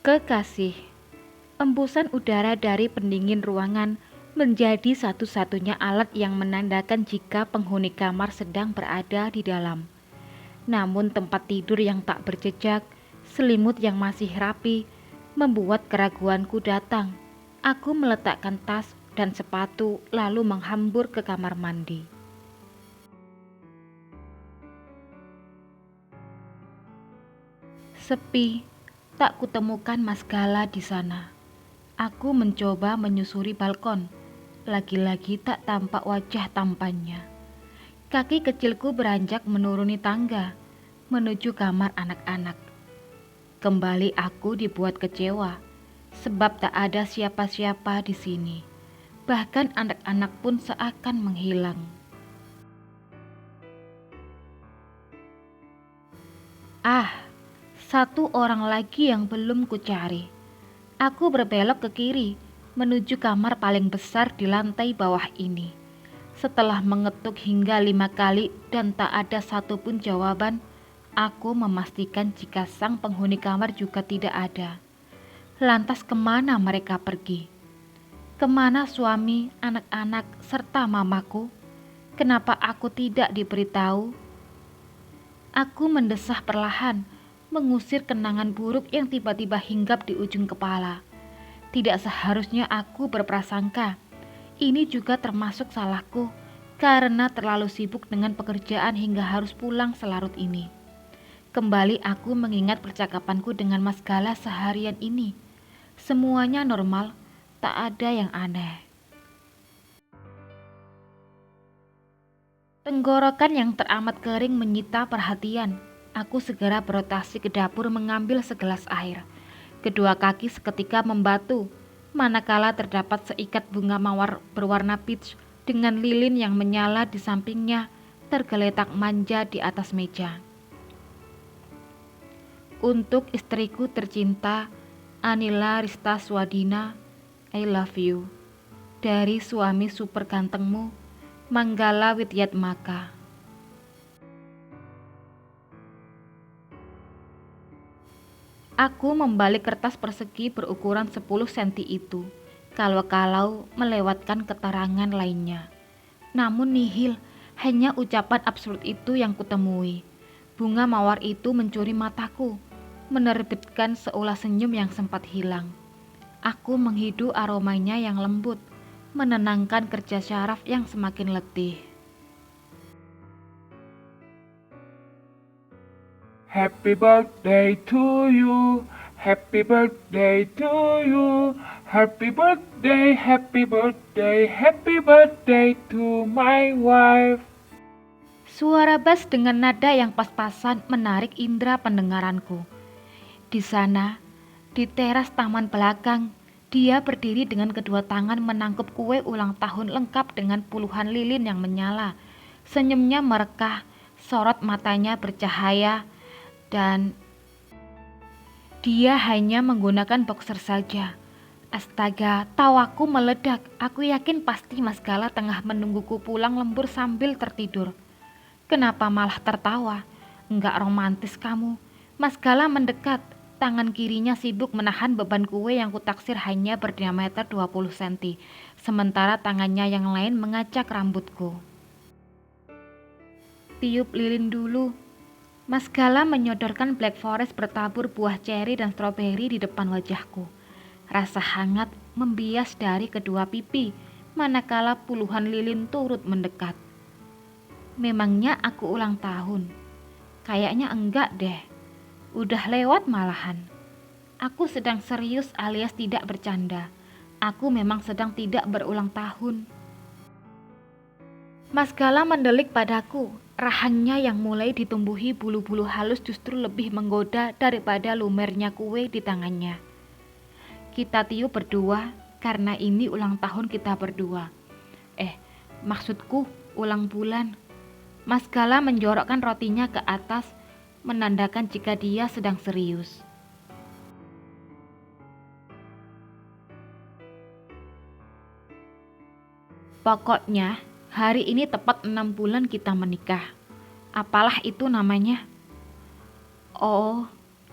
Kekasih, embusan udara dari pendingin ruangan menjadi satu-satunya alat yang menandakan jika penghuni kamar sedang berada di dalam. Namun tempat tidur yang tak berjejak, selimut yang masih rapi, membuat keraguanku datang. Aku meletakkan tas dan sepatu lalu menghambur ke kamar mandi. Sepi, tak kutemukan Mas Gala di sana. Aku mencoba menyusuri balkon. Lagi-lagi tak tampak wajah tampannya. Kaki kecilku beranjak menuruni tangga menuju kamar anak-anak. Kembali aku dibuat kecewa sebab tak ada siapa-siapa di sini. Bahkan anak-anak pun seakan menghilang. Satu orang lagi yang belum kucari. Aku berbelok ke kiri, menuju kamar paling besar di lantai bawah ini. Setelah mengetuk hingga 5 kali dan tak ada satupun jawaban, aku memastikan jika sang penghuni kamar juga tidak ada. Lantas kemana mereka pergi? Kemana suami, anak-anak, serta mamaku? Kenapa aku tidak diberitahu? Aku mendesah perlahan, mengusir kenangan buruk yang tiba-tiba hinggap di ujung kepala. Tidak seharusnya aku berprasangka. Ini juga termasuk salahku karena terlalu sibuk dengan pekerjaan hingga harus pulang selarut ini. Kembali aku mengingat percakapanku dengan Mas Gala seharian ini. Semuanya normal, tak ada yang aneh. Tenggorokan yang teramat kering menyita perhatian. Aku segera berotasi ke dapur mengambil segelas air. Kedua kaki seketika membatu, manakala terdapat seikat bunga mawar berwarna peach dengan lilin yang menyala di sampingnya tergeletak manja di atas meja. Untuk istriku tercinta, Anila Rista Swadina, I love you. Dari suami super gantengmu, Manggala Widyatmaka. Aku membalik kertas persegi berukuran 10 cm itu, kalau-kalau melewatkan keterangan lainnya. Namun nihil, hanya ucapan absurd itu yang kutemui. Bunga mawar itu mencuri mataku, menerbitkan seulas senyum yang sempat hilang. Aku menghidu aromanya yang lembut, menenangkan kerja syaraf yang semakin letih. Happy birthday to you, happy birthday to you, happy birthday, happy birthday, happy birthday to my wife. Suara bass dengan nada yang pas-pasan menarik indera pendengaranku. Di sana, di teras taman belakang, dia berdiri dengan kedua tangan menangkup kue ulang tahun lengkap dengan puluhan lilin yang menyala. Senyumnya merekah, sorot matanya bercahaya, dan dia hanya menggunakan boxer saja. Astaga, tawaku meledak. Aku yakin pasti Mas Gala tengah menungguku pulang lembur sambil tertidur. Kenapa malah tertawa? Enggak romantis kamu. Mas Gala mendekat. Tangan kirinya sibuk menahan beban kue yang kutaksir hanya berdiameter 20 cm. Sementara tangannya yang lain mengacak rambutku. Tiup lilin dulu. Mas Gala menyodorkan Black Forest bertabur buah ceri dan stroberi di depan wajahku. Rasa hangat membias dari kedua pipi, manakala puluhan lilin turut mendekat. Memangnya aku ulang tahun? Kayaknya enggak deh. Udah lewat malahan. Aku sedang serius alias tidak bercanda. Aku memang sedang tidak berulang tahun. Mas Gala mendelik padaku. Rahangnya yang mulai ditumbuhi bulu-bulu halus justru lebih menggoda daripada lumernya kue di tangannya. Kita tiup berdua karena ini ulang tahun kita berdua. Maksudku ulang bulan. Mas Gala menjorokkan rotinya ke atas, menandakan jika dia sedang serius. Pokoknya, hari ini tepat 6 bulan kita menikah. Apalah itu namanya? Oh,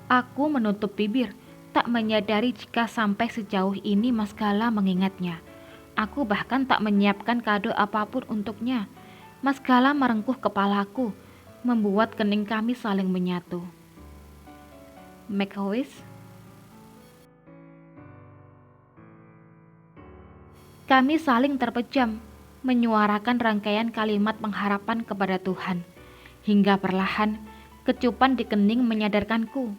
aku menutup bibir. tak menyadari jika sampai sejauh ini Mas Gala mengingatnya. Aku bahkan tak menyiapkan kado apapun untuknya. Mas Gala merengkuh kepalaku, membuat kening kami saling menyatu. Make a wish. Kami saling terpejam, menyuarakan rangkaian kalimat pengharapan kepada Tuhan. Hingga perlahan, kecupan di kening menyadarkanku.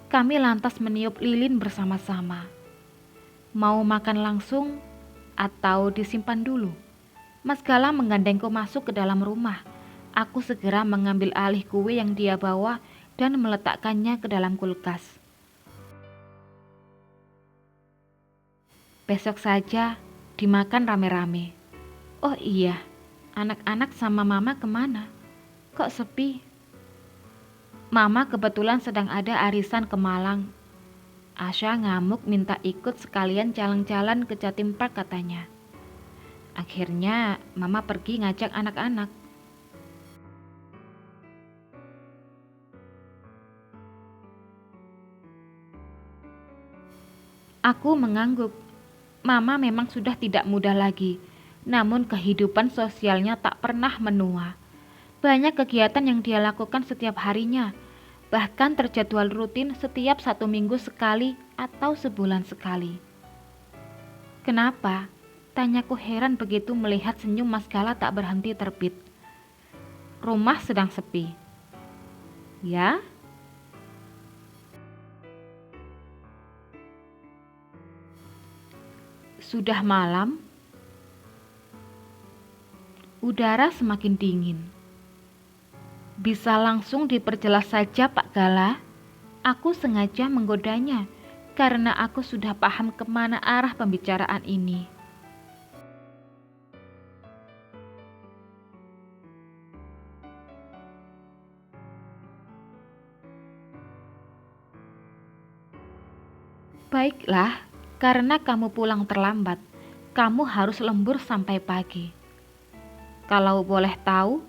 Kami lantas meniup lilin bersama-sama. Mau makan langsung atau disimpan dulu? Mas Gala menggandengku masuk ke dalam rumah. Aku segera mengambil alih kue yang dia bawa dan meletakkannya ke dalam kulkas. Besok saja dimakan rame-rame. Oh iya, anak-anak sama mama kemana? Kok sepi? Mama kebetulan sedang ada arisan ke Malang. Asya ngamuk minta ikut sekalian jalan-jalan ke Jatim Park katanya. Akhirnya mama pergi ngajak anak-anak. Aku mengangguk. Mama memang sudah tidak muda lagi, namun kehidupan sosialnya tak pernah menua. Banyak kegiatan yang dia lakukan setiap harinya, bahkan terjadwal rutin setiap 1 minggu sekali atau sebulan sekali. Kenapa? Tanyaku heran begitu melihat senyum Mas Gala tak berhenti terbit. Rumah sedang sepi. Ya? Sudah malam, udara semakin dingin. Bisa langsung diperjelas saja Pak Gala? Aku sengaja menggodanya karena aku sudah paham kemana arah pembicaraan ini. Baiklah, karena kamu pulang terlambat, kamu harus lembur sampai pagi. Kalau boleh tahu,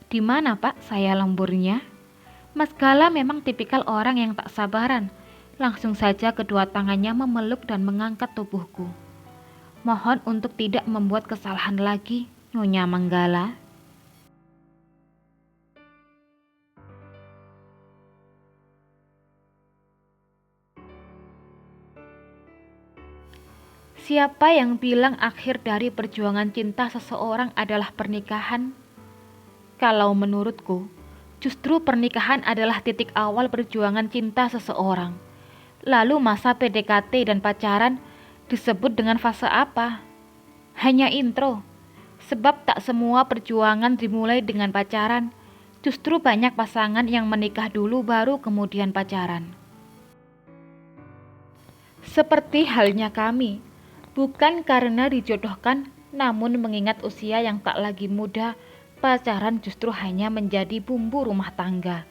di mana Pak saya lemburnya? Mas Gala memang tipikal orang yang tak sabaran. Langsung saja kedua tangannya memeluk dan mengangkat tubuhku. Mohon untuk tidak membuat kesalahan lagi, Nyonya Manggala. Siapa yang bilang akhir dari perjuangan cinta seseorang adalah pernikahan? Kalau menurutku, justru pernikahan adalah titik awal perjuangan cinta seseorang. Lalu masa PDKT dan pacaran disebut dengan fase apa? Hanya intro, sebab tak semua perjuangan dimulai dengan pacaran. Justru banyak pasangan yang menikah dulu baru kemudian pacaran. Seperti halnya kami, bukan karena dijodohkan, namun mengingat usia yang tak lagi muda, pacaran justru hanya menjadi bumbu rumah tangga.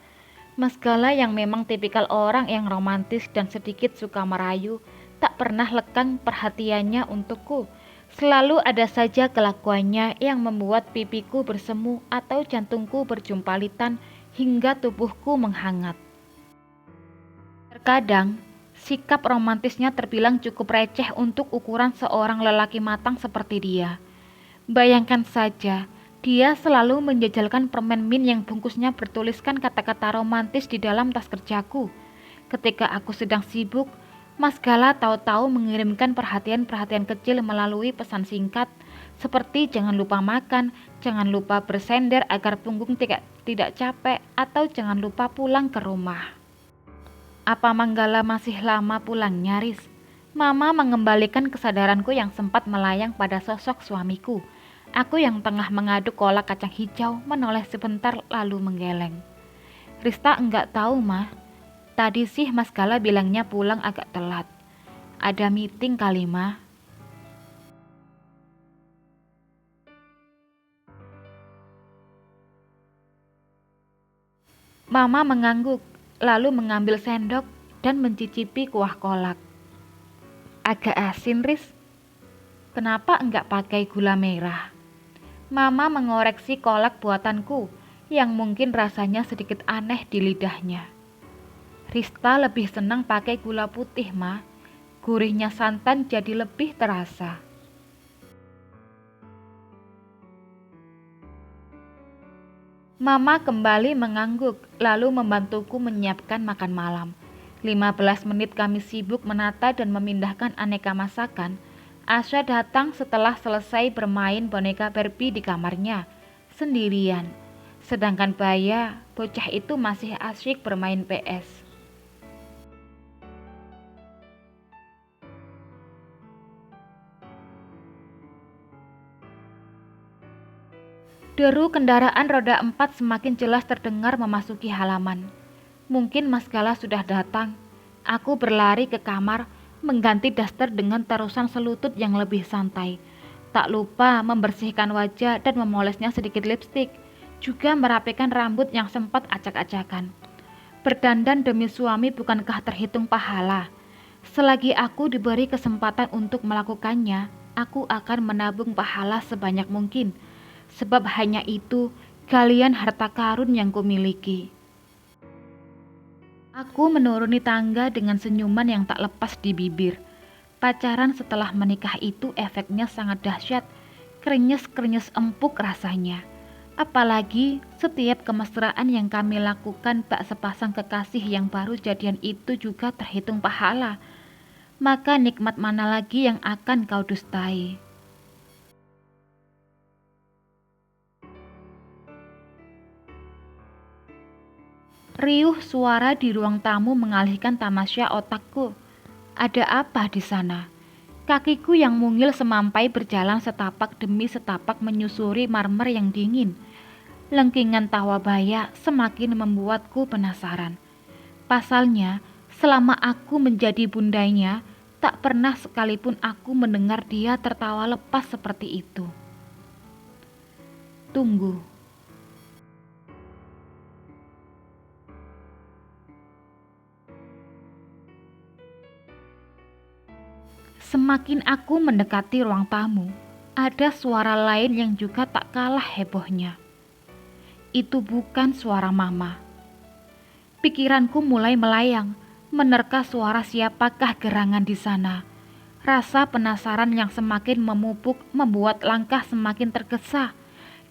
Mas Gala yang memang tipikal orang yang romantis dan sedikit suka merayu, tak pernah lekang perhatiannya untukku. Selalu ada saja kelakuannya yang membuat pipiku bersemu atau jantungku berjumpalitan hingga tubuhku menghangat. Terkadang, sikap romantisnya terbilang cukup receh untuk ukuran seorang lelaki matang seperti dia. Bayangkan saja, dia selalu menjajalkan permen mint yang bungkusnya bertuliskan kata-kata romantis di dalam tas kerjaku. Ketika aku sedang sibuk, Mas Gala tahu-tahu mengirimkan perhatian-perhatian kecil melalui pesan singkat, seperti jangan lupa makan, jangan lupa bersender agar punggung tidak capek, atau jangan lupa pulang ke rumah. Apa Manggala masih lama pulang nyaris? Mama mengembalikan kesadaranku yang sempat melayang pada sosok suamiku. Aku yang tengah mengaduk kolak kacang hijau menoleh sebentar lalu menggeleng. Rista enggak tahu mah. Tadi sih Mas Gala bilangnya pulang agak telat. Ada meeting kali mah. Mama mengangguk, lalu mengambil sendok dan mencicipi kuah kolak. Agak asin, Riz. Kenapa enggak pakai gula merah? Mama mengoreksi kolak buatanku yang mungkin rasanya sedikit aneh di lidahnya. Rista lebih senang pakai gula putih, Ma. Gurihnya santan jadi lebih terasa. Mama kembali mengangguk, lalu membantuku menyiapkan makan malam. 15 menit kami sibuk menata dan memindahkan aneka masakan. Asya datang setelah selesai bermain boneka Barbie di kamarnya, sendirian. Sedangkan Baya, bocah itu masih asyik bermain PS. Deru kendaraan roda 4 semakin jelas terdengar memasuki halaman. Mungkin Mas Gala sudah datang. Aku berlari ke kamar, mengganti daster dengan terusan selutut yang lebih santai. Tak lupa membersihkan wajah dan memolesnya sedikit lipstik, juga merapikan rambut yang sempat acak-acakan. Berdandan demi suami bukankah terhitung pahala? Selagi aku diberi kesempatan untuk melakukannya, aku akan menabung pahala sebanyak mungkin, sebab hanya itu galian harta karun yang kumiliki. Aku menuruni tangga dengan senyuman yang tak lepas di bibir. Pacaran setelah menikah itu efeknya sangat dahsyat, krenyes-krenyes empuk rasanya. Apalagi setiap kemesraan yang kami lakukan bak sepasang kekasih yang baru jadian itu juga terhitung pahala. Maka nikmat mana lagi yang akan kau dustai? Riuh suara di ruang tamu mengalihkan tamasya otakku. Ada apa di sana? Kakiku yang mungil semampai berjalan setapak demi setapak menyusuri marmer yang dingin. Lengkingan tawa Baya semakin membuatku penasaran. Pasalnya, selama aku menjadi bundanya, tak pernah sekalipun aku mendengar dia tertawa lepas seperti itu. Tunggu. Semakin aku mendekati ruang tamu, ada suara lain yang juga tak kalah hebohnya. Itu bukan suara Mama. Pikiranku mulai melayang, menerka suara siapakah gerangan di sana. Rasa penasaran yang semakin memupuk membuat langkah semakin tergesa.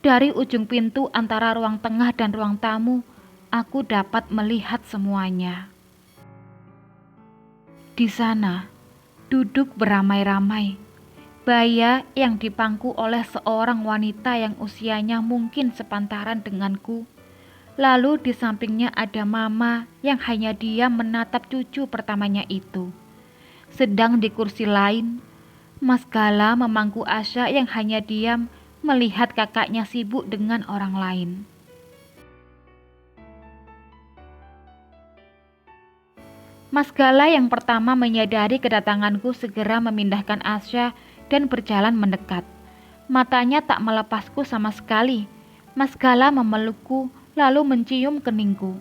Dari ujung pintu antara ruang tengah dan ruang tamu, aku dapat melihat semuanya. Di sana, duduk beramai-ramai, Baya yang dipangku oleh seorang wanita yang usianya mungkin sepantaran denganku. Lalu di sampingnya ada Mama yang hanya diam menatap cucu pertamanya itu. Sedang di kursi lain, Mas Gala memangku Asya yang hanya diam melihat kakaknya sibuk dengan orang lain. Mas Gala yang pertama menyadari kedatanganku segera memindahkan Asya dan berjalan mendekat. Matanya tak melepasku sama sekali. Mas Gala memelukku lalu mencium keningku.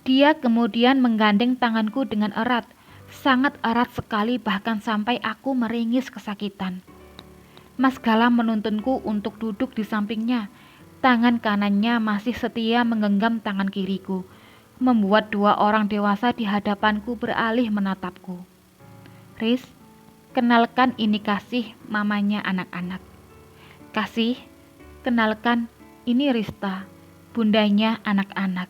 Dia kemudian menggandeng tanganku dengan erat, sangat erat sekali bahkan sampai aku meringis kesakitan. Mas Gala menuntunku untuk duduk di sampingnya. Tangan kanannya masih setia menggenggam tangan kiriku, membuat dua orang dewasa di hadapanku beralih menatapku. Riz, kenalkan ini Kasih, mamanya anak-anak. Kasih, kenalkan ini Rista, bundanya anak-anak.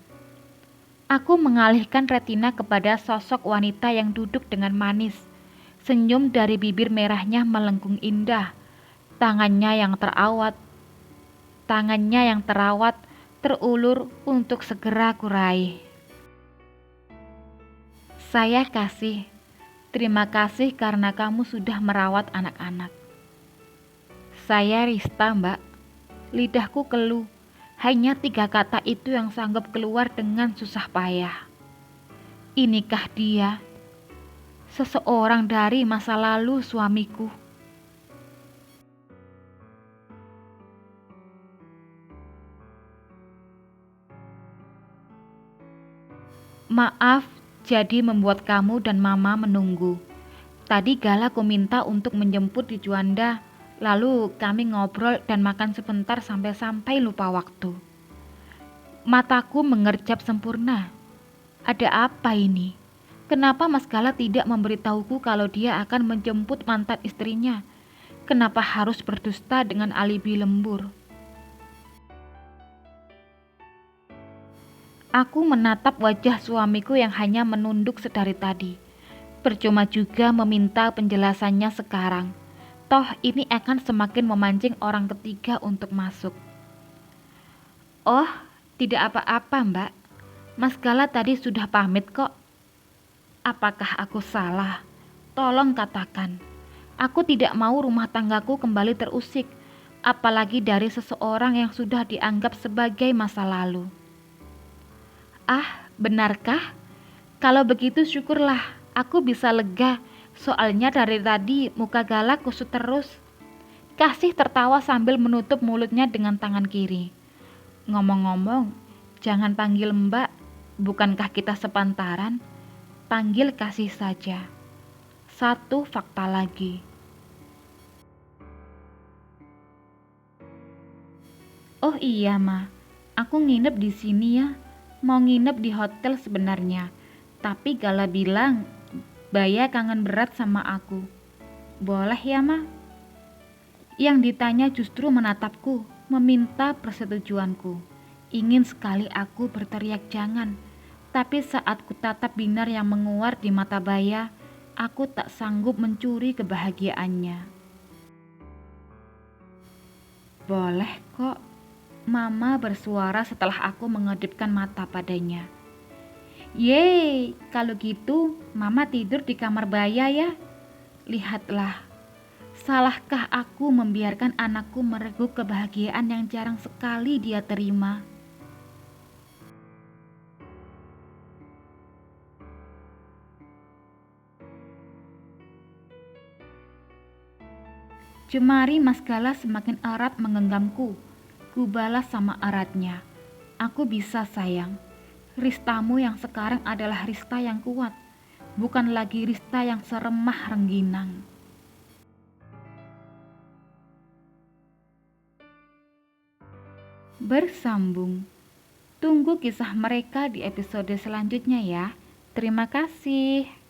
Aku mengalihkan retina kepada sosok wanita yang duduk dengan manis. Senyum dari bibir merahnya melengkung indah. Tangannya yang terawat terulur untuk segera kuraih. Saya Kasih, terima kasih karena kamu sudah merawat anak-anak. Saya Rista, Mbak. Lidahku keluh, hanya 3 kata itu yang sanggup keluar dengan susah payah. Inikah dia? Seseorang dari masa lalu suamiku. Maaf, jadi membuat kamu dan Mama menunggu. Tadi Gala ku minta untuk menjemput di Juanda, lalu kami ngobrol dan makan sebentar sampai lupa waktu. Mataku mengerjap sempurna. Ada apa ini? Kenapa Mas Gala tidak memberitahuku kalau dia akan menjemput mantan istrinya? Kenapa harus berdusta dengan alibi lembur? Aku menatap wajah suamiku yang hanya menunduk sedari tadi. Percuma juga meminta penjelasannya sekarang. Toh ini akan semakin memancing orang ketiga untuk masuk. Oh, tidak apa-apa Mbak. Mas Gala tadi sudah pamit kok. Apakah aku salah? Tolong katakan. Aku tidak mau rumah tanggaku kembali terusik, apalagi dari seseorang yang sudah dianggap sebagai masa lalu. Ah, benarkah? Kalau begitu syukurlah, aku bisa lega. Soalnya dari tadi muka Gala kusut terus. Kasih tertawa sambil menutup mulutnya dengan tangan kiri. Ngomong-ngomong, jangan panggil Mbak. Bukankah kita sepantaran? Panggil Kasih saja. Satu fakta lagi. Oh iya, Ma. Aku nginep di sini ya. Mau nginep di hotel sebenarnya. Tapi Gala bilang, Baya kangen berat sama aku. Boleh ya, Ma? Yang ditanya justru menatapku, meminta persetujuanku. Ingin sekali aku berteriak jangan. Tapi saat kutatap binar yang menguar di mata Baya, aku tak sanggup mencuri kebahagiaannya. Boleh kok, Mama bersuara setelah aku mengedipkan mata padanya. Yeay, kalau gitu Mama tidur di kamar Baya ya. Lihatlah, salahkah aku membiarkan anakku mereguk kebahagiaan yang jarang sekali dia terima? Jemari Mas Gala semakin erat menggenggamku. Ku balas sama eratnya. Aku bisa sayang. Ristamu yang sekarang adalah Rista yang kuat. Bukan lagi Rista yang seremah rengginang. Bersambung. Tunggu kisah mereka di episode selanjutnya ya. Terima kasih.